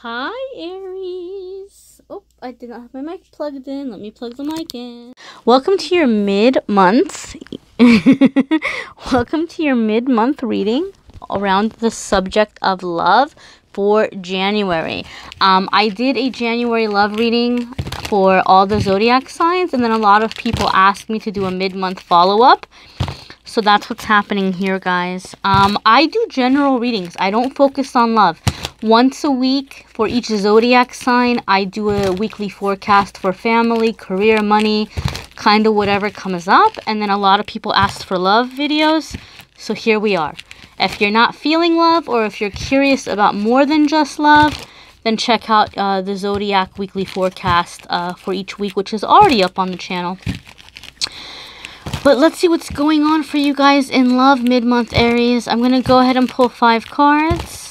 Hi, Aries. Oh, I did not have my mic plugged in. Let me plug the mic in. Welcome to your mid-month. Welcome to your mid-month reading around the subject of love for January. I did a January love reading for all the zodiac signs, and then a lot of people asked me to do a mid-month follow-up. So that's what's happening here, guys. I do general readings. I don't focus on love. Once a week for each zodiac sign, I do a weekly forecast for family, career, money, kind of whatever comes up. And then a lot of people asked for love videos. So here we are. If you're not feeling love, or if you're curious about more than just love, then check out the zodiac weekly forecast for each week, which is already up on the channel. But let's see what's going on for you guys in love mid-month, Aries. I'm going to go ahead and pull 5 cards.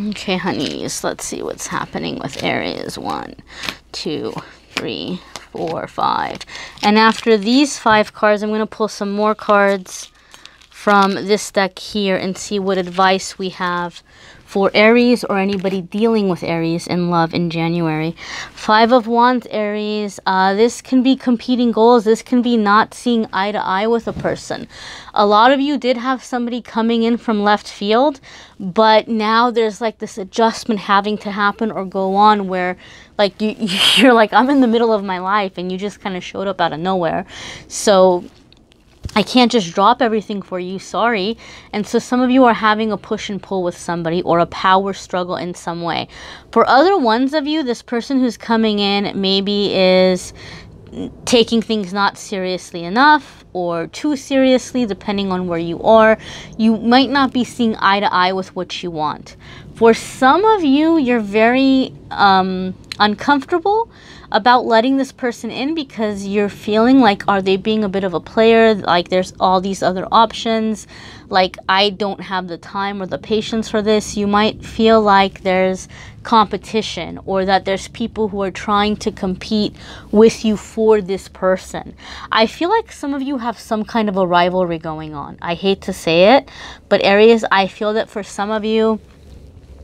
Okay, honeys, let's see what's happening with Aries. 1, 2, 3, 4, 5. And after these 5 cards, I'm going to pull some more cards from this deck here and see what advice we have for Aries or anybody dealing with Aries in love in January. 5 of Wands, Aries. This can be competing goals. This can be not seeing eye to eye with a person. A lot of you did have somebody coming in from left field, but now there's like this adjustment having to happen or go on where like you're like, I'm in the middle of my life and you just kind of showed up out of nowhere. So I can't just drop everything for you, sorry. And so some of you are having a push and pull with somebody or a power struggle in some way. For other ones of you, this person who's coming in maybe is taking things not seriously enough or too seriously, depending on where you are. You might not be seeing eye to eye with what you want. For some of you, you're very uncomfortable about letting this person in because you're feeling like, are they being a bit of a player? Like there's all these other options. Like I don't have the time or the patience for this. You might feel like there's competition or that there's people who are trying to compete with you for this person. I feel like some of you have some kind of a rivalry going on. I hate to say it, but Aries, I feel that for some of you,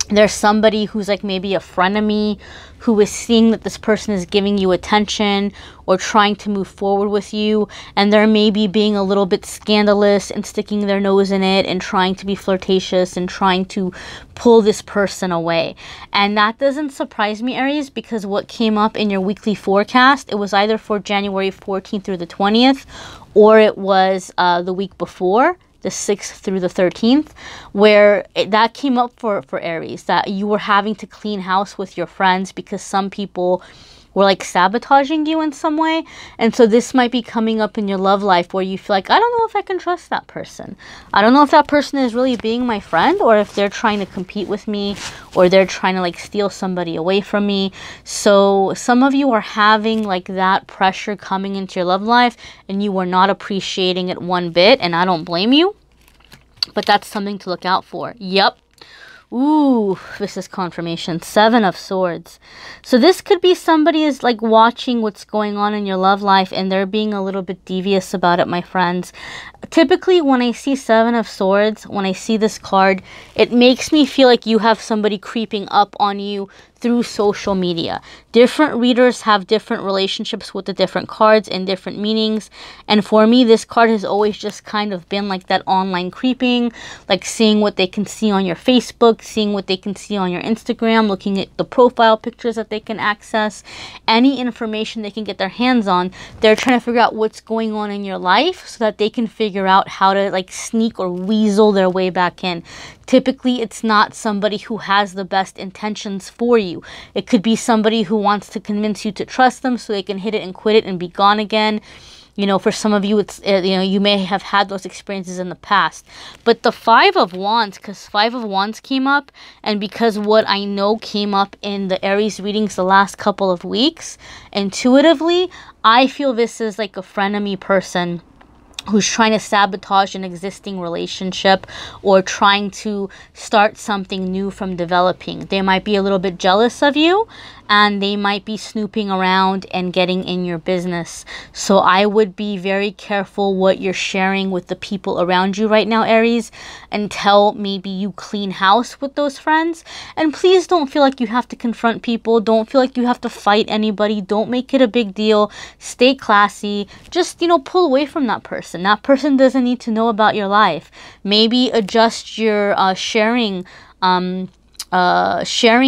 there's somebody who's like maybe a frenemy who is seeing that this person is giving you attention or trying to move forward with you, and they're maybe being a little bit scandalous and sticking their nose in it and trying to be flirtatious and trying to pull this person away. And that doesn't surprise me, Aries, because what came up in your weekly forecast, it was either for January 14th through the 20th or it was the week before, the 6th through the 13th, where that came up for Aries, that you were having to clean house with your friends because some people were like sabotaging you in some way. And so this might be coming up in your love life where you feel like, I don't know if I can trust that person. I don't know if that person is really being my friend or if they're trying to compete with me or they're trying to like steal somebody away from me. So some of you are having like that pressure coming into your love life and you are not appreciating it one bit, and I don't blame you, but that's something to look out for. Yep. Ooh, this is confirmation. 7 of Swords. So this could be somebody is like watching what's going on in your love life and they're being a little bit devious about it, my friends. Typically, when I see 7 of Swords, when I see this card, it makes me feel like you have somebody creeping up on you through social media. Different readers have different relationships with the different cards and different meanings. And for me, this card has always just kind of been like that online creeping, like seeing what they can see on your Facebook, seeing what they can see on your Instagram, looking at the profile pictures that they can access, any information they can get their hands on. They're trying to figure out what's going on in your life so that they can figure out how to like sneak or weasel their way back in. Typically, it's not somebody who has the best intentions for you. It could be somebody who wants to convince you to trust them so they can hit it and quit it and be gone again. You know, for some of you, it's, you know, you may have had those experiences in the past. But the 5 of Wands, because 5 of Wands came up, and because what I know came up in the Aries readings the last couple of weeks, intuitively, I feel this is like a frenemy person who's trying to sabotage an existing relationship or trying to start something new from developing. They might be a little bit jealous of you, and they might be snooping around and getting in your business. So I would be very careful what you're sharing with the people around you right now, Aries, until maybe you clean house with those friends. And please don't feel like you have to confront people. Don't feel like you have to fight anybody. Don't make it a big deal. Stay classy. Just, you know, pull away from that person. That person doesn't need to know about your life. Maybe adjust your sharing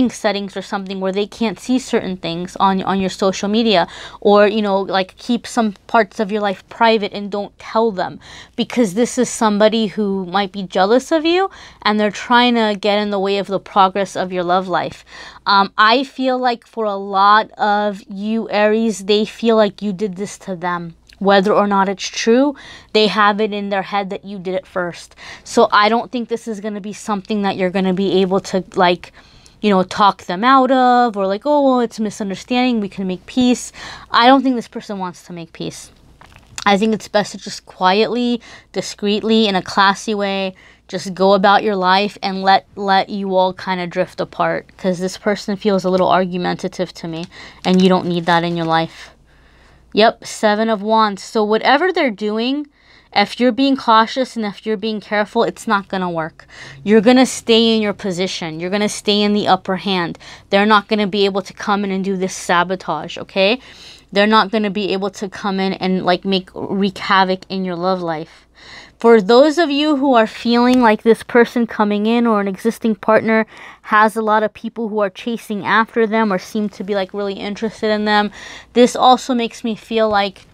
settings or something where they can't see certain things on your social media, or, you know, like keep some parts of your life private and don't tell them, because this is somebody who might be jealous of you and they're trying to get in the way of the progress of your love life. I feel like for a lot of you Aries, they feel like you did this to them. Whether or not it's true, they have it in their head that you did it first. So I don't think this is going to be something that you're going to be able to, like, you know, talk them out of, or like, oh, well, it's a misunderstanding, we can make peace. I don't think this person wants to make peace. I think it's best to just quietly, discreetly, in a classy way, just go about your life and let you all kind of drift apart, because this person feels a little argumentative to me, and you don't need that in your life. Yep, 7 of Wands. So whatever they're doing, if you're being cautious and if you're being careful, it's not going to work. You're going to stay in your position. You're going to stay in the upper hand. They're not going to be able to come in and do this sabotage, okay? They're not going to be able to come in and like wreak havoc in your love life. For those of you who are feeling like this person coming in or an existing partner has a lot of people who are chasing after them or seem to be like really interested in them, this also makes me feel like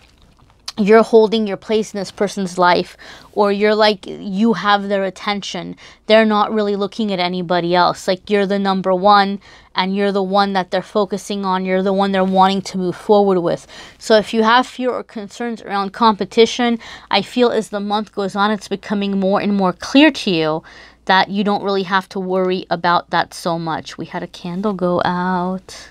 you're holding your place in this person's life, or you're like, you have their attention. They're not really looking at anybody else. Like, you're the number one and you're the one that they're focusing on. You're the one they're wanting to move forward with. So if you have fear or concerns around competition, I feel as the month goes on, it's becoming more and more clear to you that you don't really have to worry about that so much. We had a candle go out.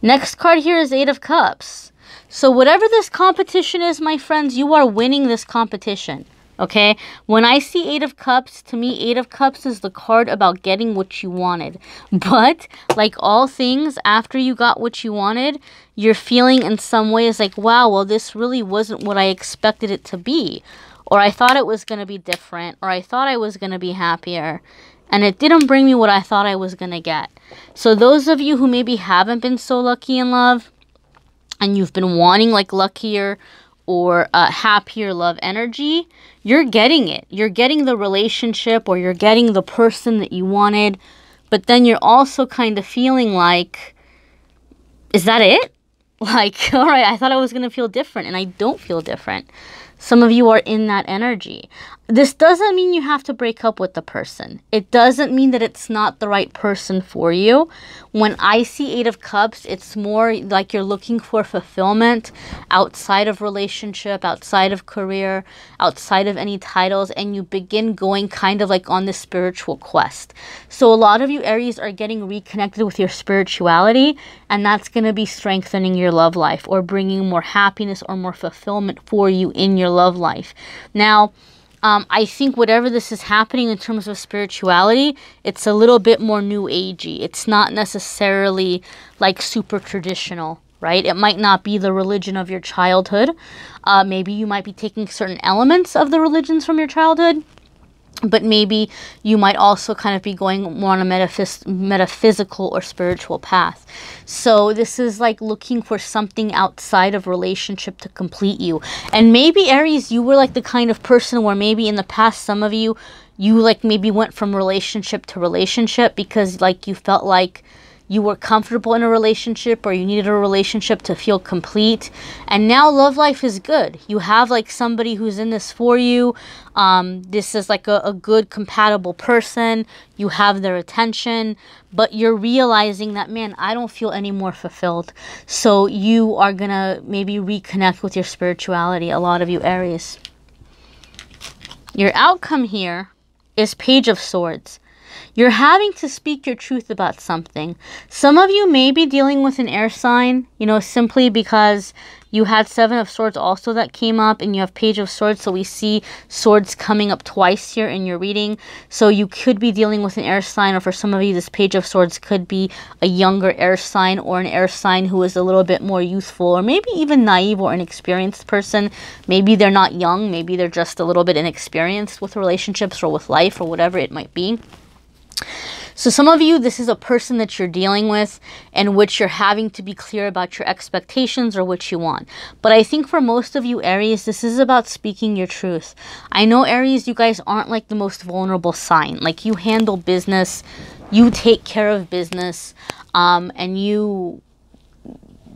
Next card here is 8 of Cups. So whatever this competition is, my friends, you are winning this competition, okay? When I see 8 of Cups, to me, 8 of Cups is the card about getting what you wanted. But like all things, after you got what you wanted, you're feeling in some ways like, wow, well, this really wasn't what I expected it to be. Or I thought it was going to be different. Or I thought I was going to be happier. And it didn't bring me what I thought I was going to get. So those of you who maybe haven't been so lucky in love, and you've been wanting like luckier or happier love energy, you're getting it. You're getting the relationship, or you're getting the person that you wanted. But then you're also kind of feeling like, is that it? Like, all right, I thought I was going to feel different, and I don't feel different. Some of you are in that energy. This doesn't mean you have to break up with the person. It doesn't mean that it's not the right person for you. When I see 8 of Cups, it's more like you're looking for fulfillment outside of relationship, outside of career, outside of any titles, and you begin going kind of like on this spiritual quest. So a lot of you Aries are getting reconnected with your spirituality, and that's going to be strengthening your love life or bringing more happiness or more fulfillment for you in your love life. Now, I think whatever this is happening in terms of spirituality, it's a little bit more new agey. It's not necessarily like super traditional, right? It might not be the religion of your childhood. Maybe you might be taking certain elements of the religions from your childhood. But maybe you might also kind of be going more on a metaphysical or spiritual path. So this is like looking for something outside of relationship to complete you. And maybe Aries, you were like the kind of person where maybe in the past, some of you like maybe went from relationship to relationship because like you felt like you were comfortable in a relationship, or you needed a relationship to feel complete. And now love life is good. You have like somebody who's in this for you. This is like a good compatible person. You have their attention, but you're realizing that, man, I don't feel any more fulfilled. So you are gonna maybe reconnect with your spirituality, a lot of you Aries. Your outcome here is Page of Swords. You're having to speak your truth about something. Some of you may be dealing with an air sign, you know, simply because you had Seven of Swords also that came up, and you have Page of Swords. So we see swords coming up twice here in your reading. So you could be dealing with an air sign, or for some of you, this Page of Swords could be a younger air sign, or an air sign who is a little bit more youthful, or maybe even naive or inexperienced person. Maybe they're not young. Maybe they're just a little bit inexperienced with relationships or with life or whatever it might be. So some of you, this is a person that you're dealing with in which you're having to be clear about your expectations or what you want. But I think for most of you, Aries, this is about speaking your truth. I know, Aries, you guys aren't like the most vulnerable sign. Like, you handle business, you take care of business, and you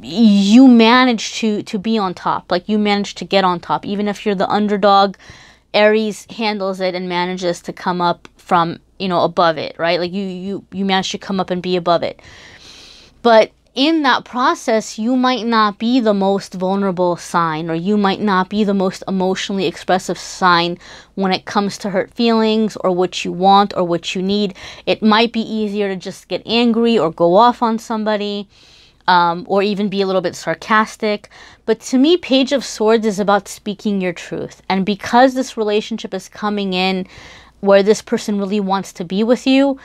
manage to be on top. Like, you manage to get on top. Even if you're the underdog, Aries handles it and manages to come up from, you know, above it, right? Like you manage to come up and be above it. But in that process, you might not be the most vulnerable sign, or you might not be the most emotionally expressive sign when it comes to hurt feelings or what you want or what you need. It might be easier to just get angry or go off on somebody, or even be a little bit sarcastic. But to me, Page of Swords is about speaking your truth. And because this relationship is coming in where this person really wants to be with you,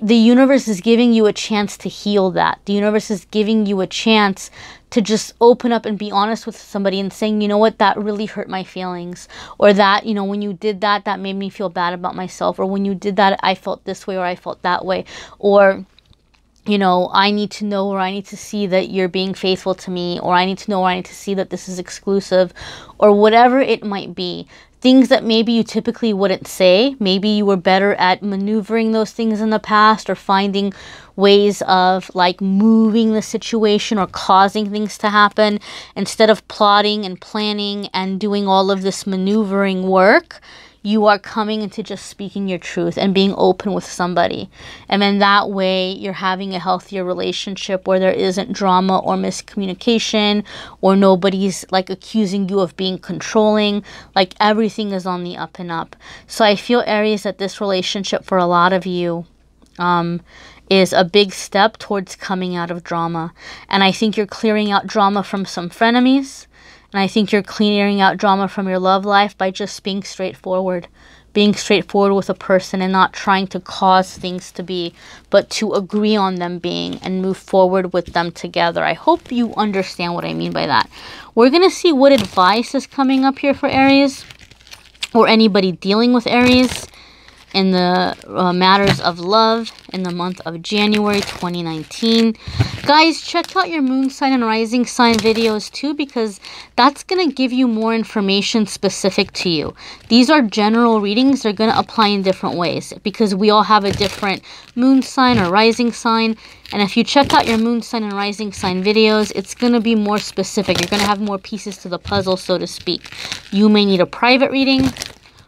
the universe is giving you a chance to heal that. The universe is giving you a chance to just open up and be honest with somebody and saying, you know what, that really hurt my feelings. Or that, you know, when you did that, that made me feel bad about myself. Or when you did that, I felt this way or I felt that way. Or, you know, I need to know, or I need to see that you're being faithful to me, or I need to know, or I need to see that this is exclusive, or whatever it might be. Things that maybe you typically wouldn't say. Maybe you were better at maneuvering those things in the past, or finding ways of like moving the situation or causing things to happen instead of plotting and planning and doing all of this maneuvering work. You are coming into just speaking your truth and being open with somebody. And then that way you're having a healthier relationship where there isn't drama or miscommunication, or nobody's like accusing you of being controlling. Like, everything is on the up and up. So I feel, Aries, that this relationship for a lot of you is a big step towards coming out of drama. And I think you're clearing out drama from some frenemies. And I think you're clearing out drama from your love life by just being straightforward. Being straightforward with a person and not trying to cause things to be, but to agree on them being and move forward with them together. I hope you understand what I mean by that. We're going to see what advice is coming up here for Aries, or anybody dealing with Aries, in the matters of love in the month of January 2019. Guys, check out your moon sign and rising sign videos too, because that's going to give you more information specific to you. These are general readings. They're going to apply in different ways because we all have a different moon sign or rising sign. And if you check out your moon sign and rising sign videos, it's going to be more specific. You're going to have more pieces to the puzzle, so to speak. You may need a private reading.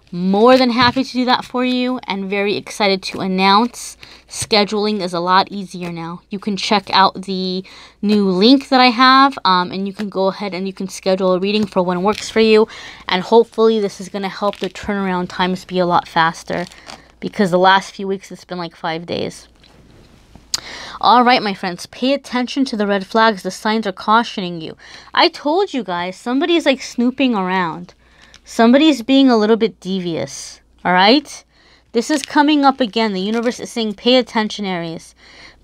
More than happy to do that for you, and very excited to announce scheduling is a lot easier now. You can check out the new link that I have, and you can go ahead and you can schedule a reading for when works for you. And hopefully this is going to help the turnaround times be a lot faster, because the last few weeks it's been like 5 days. All right, my friends, pay attention to the red flags. The signs are cautioning you. I told you guys, somebody's like snooping around. Somebody's being a little bit devious, all right? This is coming up again. The universe is saying, pay attention, Aries.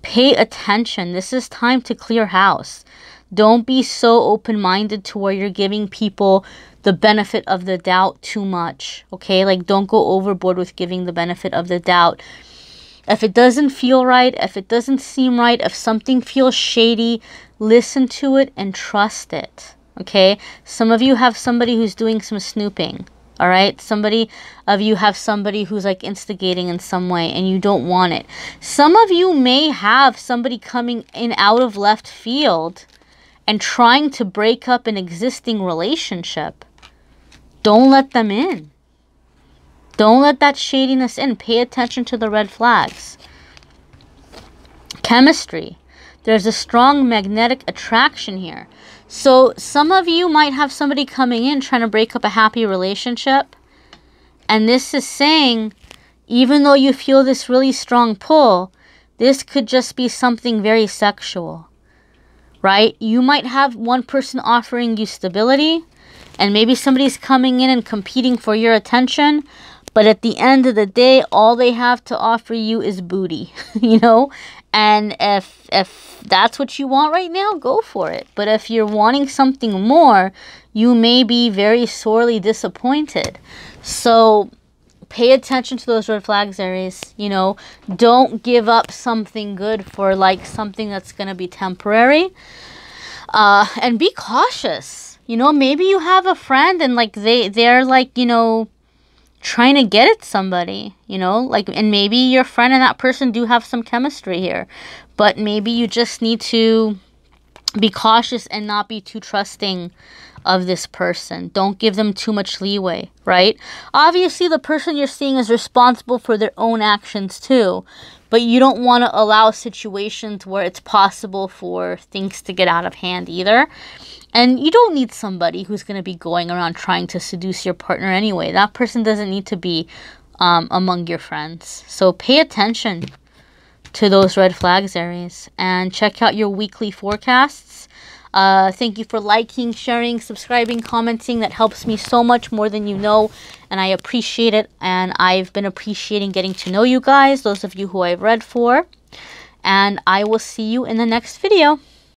Pay attention. This is time to clear house. Don't be so open-minded to where you're giving people the benefit of the doubt too much, okay? Like, don't go overboard with giving the benefit of the doubt. If it doesn't feel right, if it doesn't seem right, if something feels shady, listen to it and trust it. Okay, some of you have somebody who's doing some snooping, all right? Somebody of you have somebody who's like instigating in some way and you don't want it. Some of you may have somebody coming in out of left field and trying to break up an existing relationship. Don't let them in. Don't let that shadiness in. Pay attention to the red flags. Chemistry. There's a strong magnetic attraction here. So some of you might have somebody coming in trying to break up a happy relationship. And this is saying, even though you feel this really strong pull, this could just be something very sexual, right? You might have one person offering you stability, and maybe somebody's coming in and competing for your attention, but at the end of the day, all they have to offer you is booty, you know? And if that's what you want right now, go for it. But if you're wanting something more, you may be very sorely disappointed. So pay attention to those red flags, Aries. You know, don't give up something good for like something that's going to be temporary. And be cautious. You know, maybe you have a friend and like they're like, you know, trying to get at somebody, you know, like, and maybe your friend and that person do have some chemistry here, but maybe you just need to be cautious and not be too trusting of this person. Don't give them too much leeway, right? Obviously, the person you're seeing is responsible for their own actions too, but you don't want to allow situations where it's possible for things to get out of hand either. And you don't need somebody who's going to be going around trying to seduce your partner anyway. That person doesn't need to be among your friends. So pay attention to those red flags, Aries. And check out your weekly forecasts. Thank you for liking, sharing, subscribing, commenting. That helps me so much more than you know. And I appreciate it. And I've been appreciating getting to know you guys, those of you who I've read for. And I will see you in the next video.